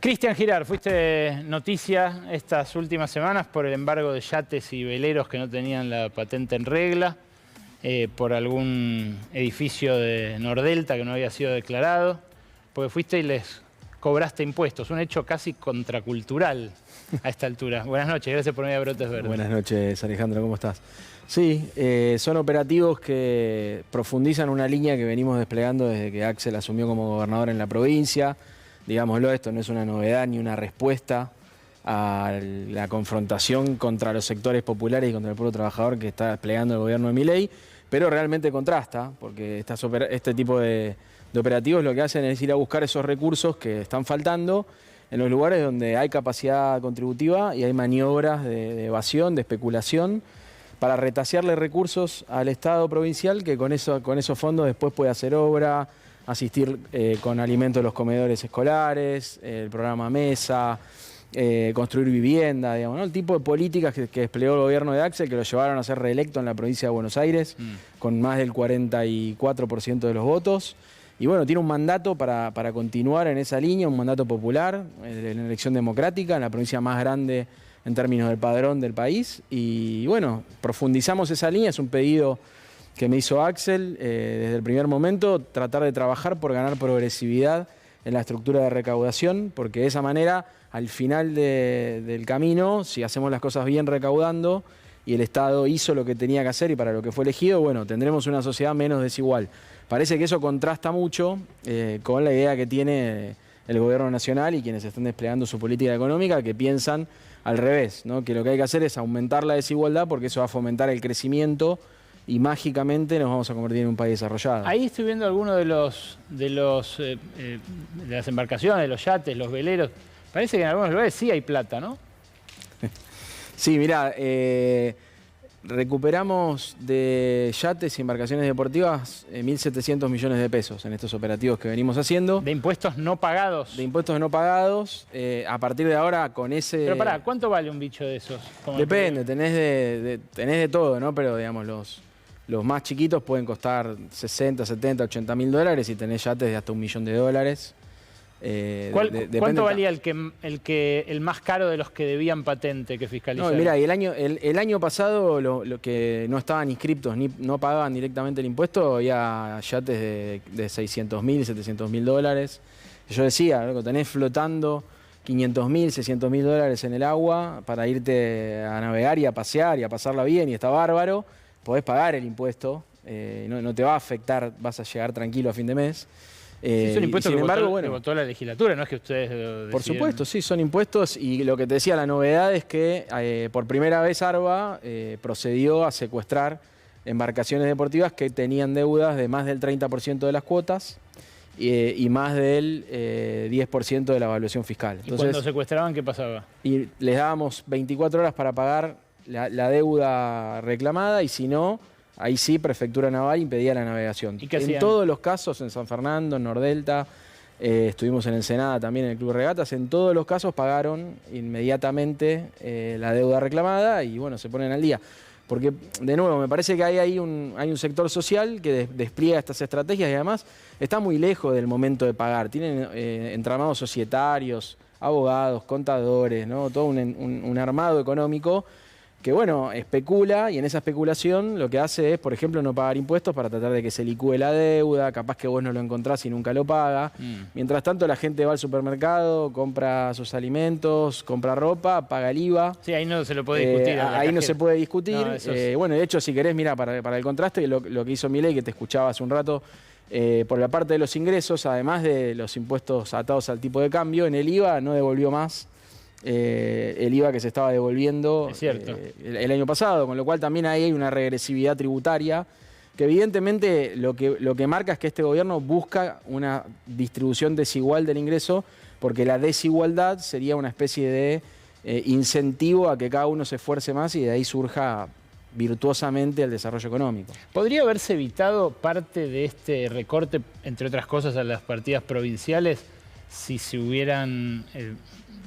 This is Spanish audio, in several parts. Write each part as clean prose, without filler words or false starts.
Cristian Girard, fuiste noticia estas últimas semanas por el embargo de yates y veleros que no tenían la patente en regla, por algún edificio de Nordelta que no había sido declarado, porque fuiste y les cobraste impuestos, un hecho casi contracultural a esta altura. Buenas noches, gracias por venir a Brotes Verdes. Buenas noches, Alejandro, ¿cómo estás? Sí, son operativos que profundizan una línea que venimos desplegando desde que Axel asumió como gobernador en la provincia. Digámoslo, esto no es una novedad ni una respuesta a la confrontación contra los sectores populares y contra el pueblo trabajador que está desplegando el gobierno de Milei, pero realmente contrasta, porque este tipo de operativos lo que hacen es ir a buscar esos recursos que están faltando en los lugares donde hay capacidad contributiva y hay maniobras de evasión, de especulación, para retasearle recursos al Estado provincial que con esos fondos después puede hacer obra, asistir con alimentos a los comedores escolares, el programa Mesa, construir vivienda, digamos, ¿no? El tipo de políticas que desplegó el gobierno de Axel, que lo llevaron a ser reelecto en la provincia de Buenos Aires, con más del 44% de los votos. Y bueno, tiene un mandato para continuar en esa línea, un mandato popular, en elección democrática, en la provincia más grande en términos del padrón del país. Y bueno, profundizamos esa línea, es un pedido que me hizo Axel desde el primer momento, tratar de trabajar por ganar progresividad en la estructura de recaudación, porque de esa manera, al final del camino, si hacemos las cosas bien recaudando y el Estado hizo lo que tenía que hacer y para lo que fue elegido, bueno, tendremos una sociedad menos desigual. Parece que eso contrasta mucho con la idea que tiene el gobierno nacional y quienes están desplegando su política económica, que piensan al revés, ¿no? Que lo que hay que hacer es aumentar la desigualdad porque eso va a fomentar el crecimiento y mágicamente nos vamos a convertir en un país desarrollado. Ahí estoy viendo algunos de las embarcaciones, los yates, los veleros. Parece que en algunos lugares sí hay plata, ¿no? Sí, mirá, recuperamos de yates y embarcaciones deportivas 1.700 millones de pesos en estos operativos que venimos haciendo. ¿De impuestos no pagados? De impuestos no pagados. A partir de ahora con ese... Pero pará, ¿cuánto vale un bicho de esos? Depende, tenés de todo, ¿no? Pero digamos, los más chiquitos pueden costar 60, 70, 80 mil dólares y tenés yates de hasta $1 millón. ¿Cuánto valía el más caro de los que debían patente que fiscalizar? No, mirá, y el año pasado lo que no estaban inscriptos ni no pagaban directamente el impuesto, había yates de 600 mil, 700 mil dólares. Yo decía, loco, tenés flotando 500 mil, 600 mil dólares en el agua para irte a navegar y a pasear y a pasarla bien y está bárbaro. Podés pagar el impuesto, no te va a afectar, vas a llegar tranquilo a fin de mes. Sí, son impuestos que votó la legislatura, no es que ustedes lo deciden. Por supuesto, sí, son impuestos y lo que te decía, la novedad es que por primera vez ARBA procedió a secuestrar embarcaciones deportivas que tenían deudas de más del 30% de las cuotas y más del 10% de la evaluación fiscal. Entonces, ¿y cuando secuestraban qué pasaba? Y les dábamos 24 horas para pagar la deuda reclamada y si no, ahí sí, Prefectura Naval impedía la navegación. ¿Y qué hacían? En todos los casos, en San Fernando, en Nordelta, estuvimos en Ensenada también en el Club Regatas, en todos los casos pagaron inmediatamente la deuda reclamada y bueno, se ponen al día. Porque, de nuevo, me parece que hay un sector social que despliega estas estrategias y además está muy lejos del momento de pagar. Tienen entramados societarios, abogados, contadores, ¿no? Todo un armado económico que, bueno, especula y en esa especulación lo que hace es, por ejemplo, no pagar impuestos para tratar de que se licúe la deuda, capaz que vos no lo encontrás y nunca lo paga. Mientras tanto, la gente va al supermercado, compra sus alimentos, compra ropa, paga el IVA. Sí, ahí no se lo puede discutir. Ahí no se puede discutir. No, bueno, de hecho, si querés, mirá, para el contraste, lo que hizo Milei, que te escuchaba hace un rato, por la parte de los ingresos, además de los impuestos atados al tipo de cambio, en el IVA no devolvió más el IVA que se estaba devolviendo el año pasado, con lo cual también ahí hay una regresividad tributaria que evidentemente lo que marca es que este gobierno busca una distribución desigual del ingreso, porque la desigualdad sería una especie de incentivo a que cada uno se esfuerce más y de ahí surja virtuosamente el desarrollo económico. ¿Podría haberse evitado parte de este recorte, entre otras cosas, a las partidas provinciales si se hubieran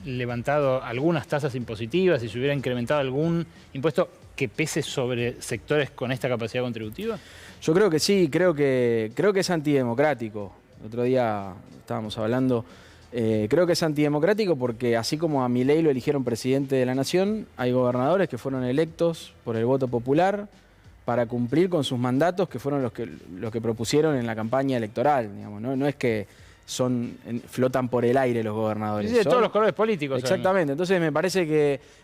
levantado algunas tasas impositivas, si se hubiera incrementado algún impuesto que pese sobre sectores con esta capacidad contributiva? Yo creo que sí, creo que es antidemocrático. El otro día estábamos hablando Creo que es antidemocrático porque así como a Milei lo eligieron presidente de la nación, hay gobernadores que fueron electos por el voto popular para cumplir con sus mandatos, que fueron los que propusieron en la campaña electoral. Digamos, ¿no? No es que flotan por el aire los gobernadores. Sí, de todos los colores políticos. Exactamente. Entonces me parece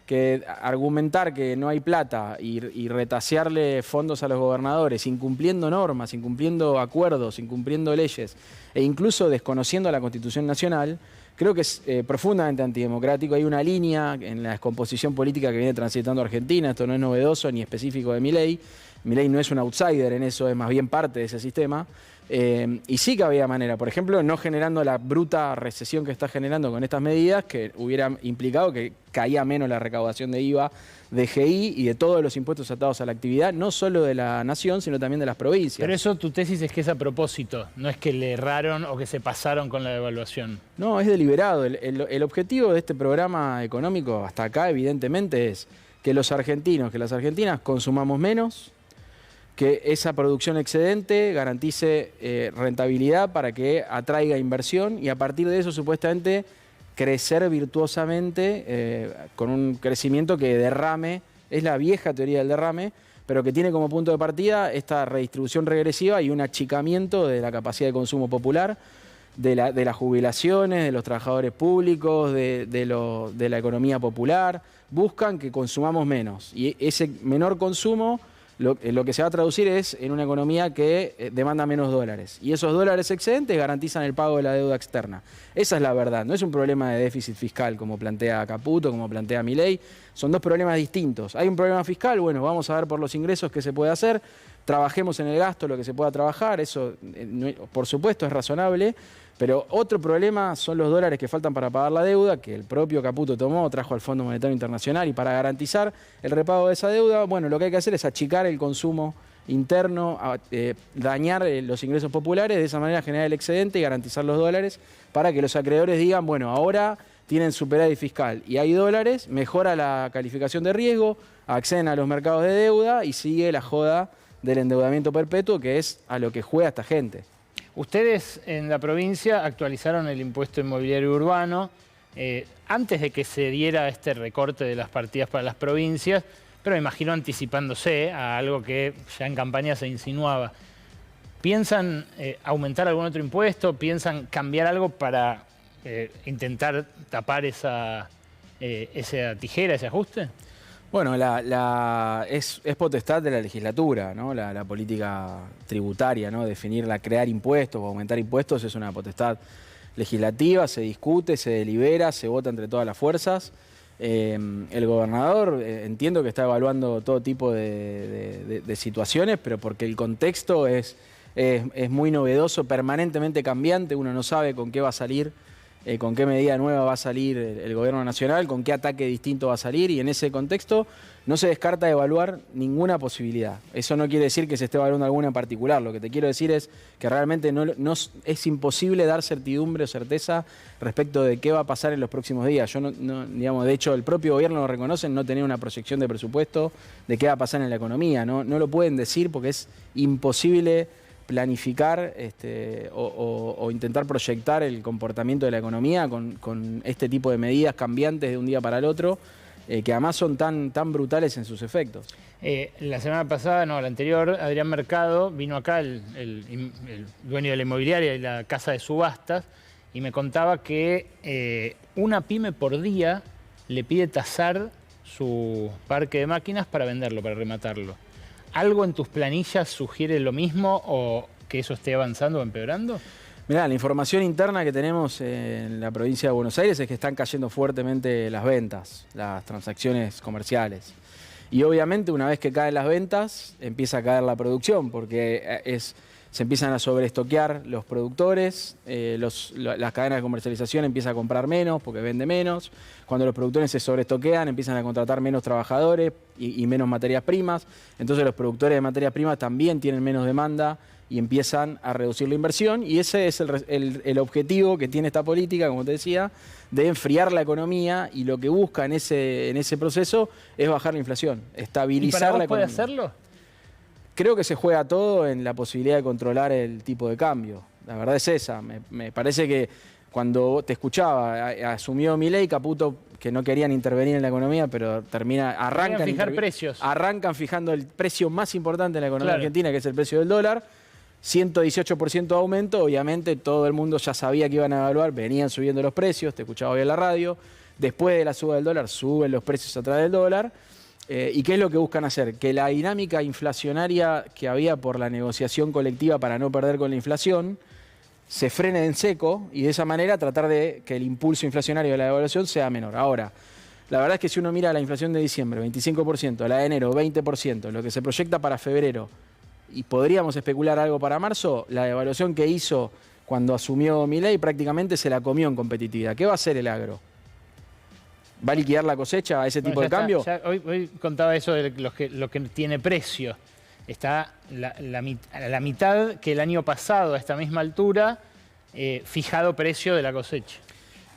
que argumentar que no hay plata y retasearle fondos a los gobernadores, incumpliendo normas, incumpliendo acuerdos, incumpliendo leyes e incluso desconociendo la Constitución Nacional, creo que es profundamente antidemocrático. Hay una línea en la descomposición política que viene transitando Argentina. Esto no es novedoso ni específico de Milei. Milei no es un outsider en eso, es más bien parte de ese sistema. Y sí que había manera, por ejemplo, no generando la bruta recesión que está generando con estas medidas, que hubiera implicado que caía menos la recaudación de IVA, de GI y de todos los impuestos atados a la actividad, no solo de la nación, sino también de las provincias. Pero eso, tu tesis es que es a propósito, no es que le erraron o que se pasaron con la devaluación. No, es deliberado. El objetivo de este programa económico hasta acá, evidentemente, es que los argentinos, que las argentinas consumamos menos, que esa producción excedente garantice rentabilidad para que atraiga inversión y a partir de eso supuestamente crecer virtuosamente con un crecimiento que derrame, es la vieja teoría del derrame, pero que tiene como punto de partida esta redistribución regresiva y un achicamiento de la capacidad de consumo popular, de las jubilaciones, de los trabajadores públicos, de la economía popular. Buscan que consumamos menos y ese menor consumo lo que se va a traducir es en una economía que demanda menos dólares. Y esos dólares excedentes garantizan el pago de la deuda externa. Esa es la verdad. No es un problema de déficit fiscal como plantea Caputo, como plantea Milei. Son dos problemas distintos. Hay un problema fiscal, bueno, vamos a ver por los ingresos qué se puede hacer. Trabajemos en el gasto lo que se pueda trabajar. Eso, por supuesto, es razonable. Pero otro problema son los dólares que faltan para pagar la deuda, que el propio Caputo tomó, trajo al Fondo Monetario Internacional y para garantizar el repago de esa deuda, bueno, lo que hay que hacer es achicar el consumo interno, dañar los ingresos populares, de esa manera generar el excedente y garantizar los dólares para que los acreedores digan, bueno, ahora tienen superávit fiscal y hay dólares, mejora la calificación de riesgo, acceden a los mercados de deuda y sigue la joda del endeudamiento perpetuo, que es a lo que juega esta gente. Ustedes en la provincia actualizaron el impuesto inmobiliario urbano antes de que se diera este recorte de las partidas para las provincias, pero me imagino anticipándose a algo que ya en campaña se insinuaba. ¿Piensan aumentar algún otro impuesto? ¿Piensan cambiar algo para intentar tapar esa tijera, ese ajuste? Bueno, es potestad de la legislatura, ¿no? La política tributaria, ¿no? Definirla, crear impuestos o aumentar impuestos es una potestad legislativa, se discute, se delibera, se vota entre todas las fuerzas. El gobernador entiendo que está evaluando todo tipo de situaciones, pero porque el contexto es muy novedoso, permanentemente cambiante, uno no sabe con qué va a salir. Con qué medida nueva va a salir el gobierno nacional, con qué ataque distinto va a salir y en ese contexto no se descarta evaluar ninguna posibilidad. Eso no quiere decir que se esté evaluando alguna en particular, lo que te quiero decir es que realmente no es imposible dar certidumbre o certeza respecto de qué va a pasar en los próximos días. Digamos, de hecho el propio gobierno lo reconoce, no tener una proyección de presupuesto de qué va a pasar en la economía, no lo pueden decir porque es imposible planificar o intentar proyectar el comportamiento de la economía con este tipo de medidas cambiantes de un día para el otro, que además son tan brutales en sus efectos. La semana pasada, no, la anterior, Adrián Mercado vino acá, el dueño de la inmobiliaria y la casa de subastas, y me contaba que una pyme por día le pide tasar su parque de máquinas para venderlo, para rematarlo. ¿Algo en tus planillas sugiere lo mismo o que eso esté avanzando o empeorando? Mirá, la información interna que tenemos en la provincia de Buenos Aires es que están cayendo fuertemente las ventas, las transacciones comerciales. Y obviamente una vez que caen las ventas, empieza a caer la producción, porque se empiezan a sobreestoquear los productores, las cadenas de comercialización empiezan a comprar menos porque vende menos. Cuando los productores se sobreestoquean, empiezan a contratar menos trabajadores y menos materias primas. Entonces los productores de materias primas también tienen menos demanda y empiezan a reducir la inversión. Y ese es el objetivo que tiene esta política, como te decía, de enfriar la economía, y lo que busca en ese proceso es bajar la inflación, estabilizar la economía. ¿Puede hacerlo? Creo que se juega todo en la posibilidad de controlar el tipo de cambio. La verdad es esa. Me parece que Cuando te escuchaba, asumió Milei, Caputo, que no querían intervenir en la economía, pero arrancan fijando el precio más importante en la economía argentina, que es el precio del dólar. 118% de aumento, obviamente todo el mundo ya sabía que iban a evaluar, venían subiendo los precios, te escuchaba hoy en la radio. Después de la suba del dólar, suben los precios a través del dólar. ¿Y qué es lo que buscan hacer? Que la dinámica inflacionaria que había por la negociación colectiva para no perder con la inflación se frene en seco y de esa manera tratar de que el impulso inflacionario de la devaluación sea menor. Ahora, la verdad es que si uno mira la inflación de diciembre, 25%, la de enero, 20%, lo que se proyecta para febrero, y podríamos especular algo para marzo, la devaluación que hizo cuando asumió Milei prácticamente se la comió en competitividad. ¿Qué va a hacer el agro? ¿Va a liquidar la cosecha a ese tipo de cambio? Hoy contaba eso de lo que tiene precio. Está a la mitad que el año pasado, a esta misma altura, fijado precio de la cosecha.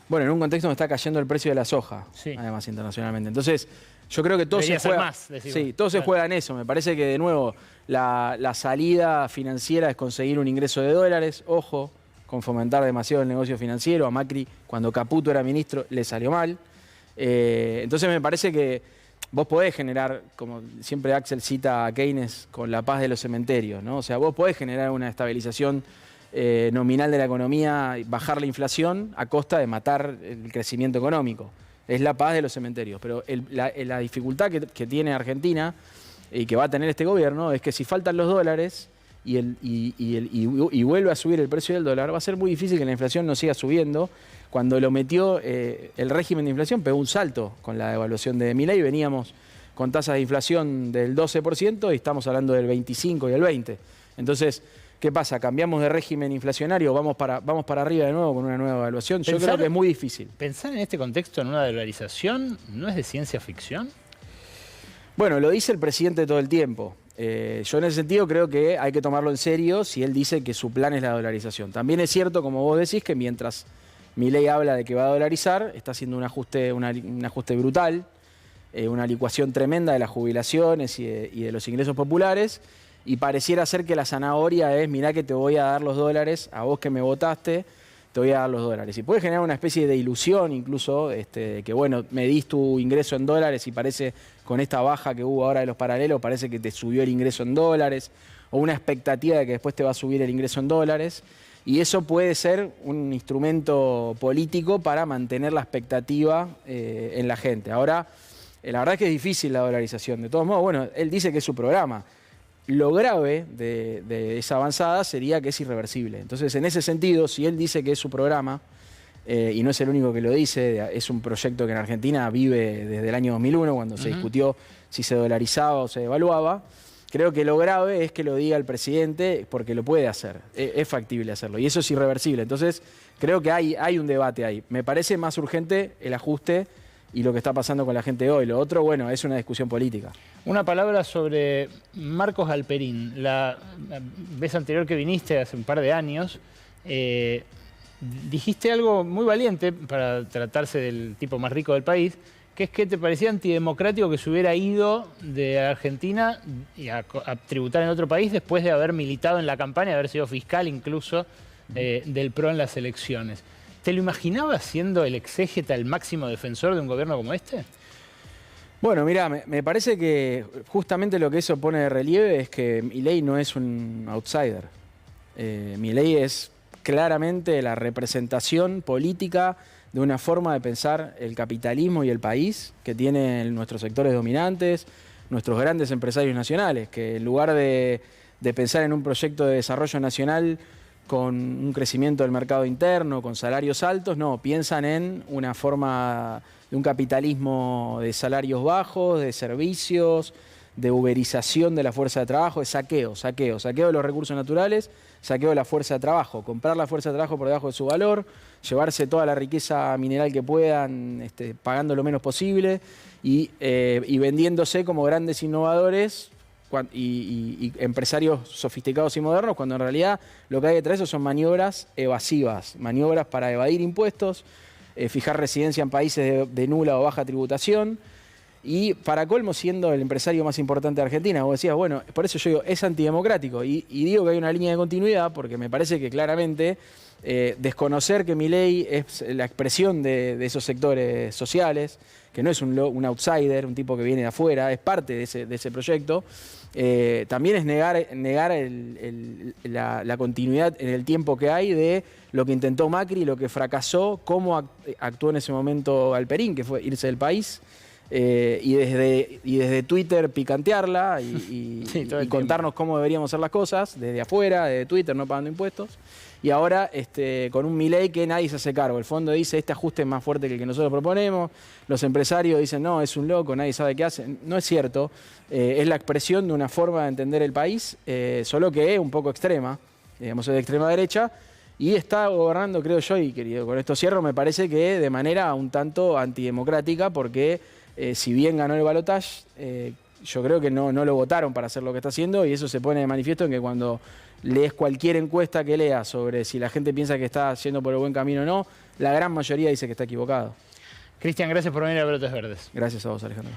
Bueno, en un contexto donde está cayendo el precio de la soja, además internacionalmente. Entonces, yo creo que todo se juega. Todo se juega en eso. Me parece que, de nuevo, la salida financiera es conseguir un ingreso de dólares. Ojo, con fomentar demasiado el negocio financiero. A Macri, cuando Caputo era ministro, le salió mal. Entonces, me parece que vos podés generar, como siempre Axel cita a Keynes, con la paz de los cementerios, ¿no? O sea, vos podés generar una estabilización nominal de la economía, bajar la inflación a costa de matar el crecimiento económico. Es la paz de los cementerios. Pero la dificultad que tiene Argentina y que va a tener este gobierno es que si faltan los dólares y vuelve a subir el precio del dólar, va a ser muy difícil que la inflación no siga subiendo. Cuando lo metió el régimen de inflación, pegó un salto con la devaluación de Milei. Veníamos con tasas de inflación del 12% y estamos hablando del 25% y el 20%. Entonces, ¿qué pasa? ¿Cambiamos de régimen inflacionario? ¿Vamos para arriba de nuevo con una nueva evaluación? Yo creo que es muy difícil. ¿Pensar en este contexto en una dolarización no es de ciencia ficción? Bueno, lo dice el presidente todo el tiempo. Yo en ese sentido creo que hay que tomarlo en serio si él dice que su plan es la dolarización. También es cierto, como vos decís, que mientras Milei habla de que va a dolarizar, está haciendo un ajuste brutal, una licuación tremenda de las jubilaciones y de los ingresos populares, y pareciera ser que la zanahoria es: mirá que te voy a dar los dólares, a vos que me votaste, te voy a dar los dólares. Y puede generar una especie de ilusión incluso, que bueno, medís tu ingreso en dólares y parece, con esta baja que hubo ahora de los paralelos, parece que te subió el ingreso en dólares, o una expectativa de que después te va a subir el ingreso en dólares. Y eso puede ser un instrumento político para mantener la expectativa en la gente. Ahora, la verdad es que es difícil la dolarización. De todos modos, bueno, él dice que es su programa. Lo grave de esa avanzada sería que es irreversible. Entonces, en ese sentido, si él dice que es su programa, y no es el único que lo dice, es un proyecto que en Argentina vive desde el año 2001, cuando se discutió si se dolarizaba o se devaluaba. Creo que lo grave es que lo diga el presidente, porque lo puede hacer, es factible hacerlo, y eso es irreversible. Entonces, creo que hay un debate ahí. Me parece más urgente el ajuste y lo que está pasando con la gente hoy. Lo otro, bueno, es una discusión política. Una palabra sobre Marcos Galperín. La vez anterior que viniste, hace un par de años, dijiste algo muy valiente para tratarse del tipo más rico del país, que es que te parecía antidemocrático que se hubiera ido de Argentina y a tributar en otro país después de haber militado en la campaña, de haber sido fiscal incluso del PRO en las elecciones. ¿Te lo imaginabas siendo el exégeta, el máximo defensor de un gobierno como este? Bueno, mirá, me parece que justamente lo que eso pone de relieve es que Milei no es un outsider. Milei es claramente la representación política de una forma de pensar el capitalismo y el país que tienen nuestros sectores dominantes, nuestros grandes empresarios nacionales, que en lugar de pensar en un proyecto de desarrollo nacional con un crecimiento del mercado interno, con salarios altos, no, piensan en una forma de un capitalismo de salarios bajos, de servicios, de uberización de la fuerza de trabajo, de saqueo de los recursos naturales, saqueo de la fuerza de trabajo, comprar la fuerza de trabajo por debajo de su valor, llevarse toda la riqueza mineral que puedan, pagando lo menos posible y vendiéndose como grandes innovadores y empresarios sofisticados y modernos, cuando en realidad lo que hay detrás de eso son maniobras evasivas, maniobras para evadir impuestos, fijar residencia en países de nula o baja tributación. Y para colmo, siendo el empresario más importante de Argentina, vos decías, bueno, por eso yo digo, es antidemocrático. Y digo que hay una línea de continuidad porque me parece que claramente desconocer que Milei es la expresión de esos sectores sociales, que no es un outsider, un tipo que viene de afuera, es parte de ese proyecto, también es negar la continuidad en el tiempo que hay de lo que intentó Macri, lo que fracasó, cómo actuó en ese momento Galperín, que fue irse del país. Y desde Twitter picantearla y contarnos cómo deberíamos hacer las cosas, desde afuera, desde Twitter, no pagando impuestos. Y ahora con un Milei que nadie se hace cargo. El fondo dice, este ajuste es más fuerte que el que nosotros proponemos. Los empresarios dicen, no, es un loco, nadie sabe qué hace. No es cierto. Es la expresión de una forma de entender el país, solo que es un poco extrema, digamos, es de extrema derecha. Y está gobernando, creo yo, y querido, con esto cierro, me parece que de manera un tanto antidemocrática, porque si bien ganó el balotaje, yo creo que no lo votaron para hacer lo que está haciendo, y eso se pone de manifiesto en que cuando lees cualquier encuesta que leas sobre si la gente piensa que está yendo por el buen camino o no, la gran mayoría dice que está equivocado. Cristian, gracias por venir a Brotes Verdes. Gracias a vos, Alejandro.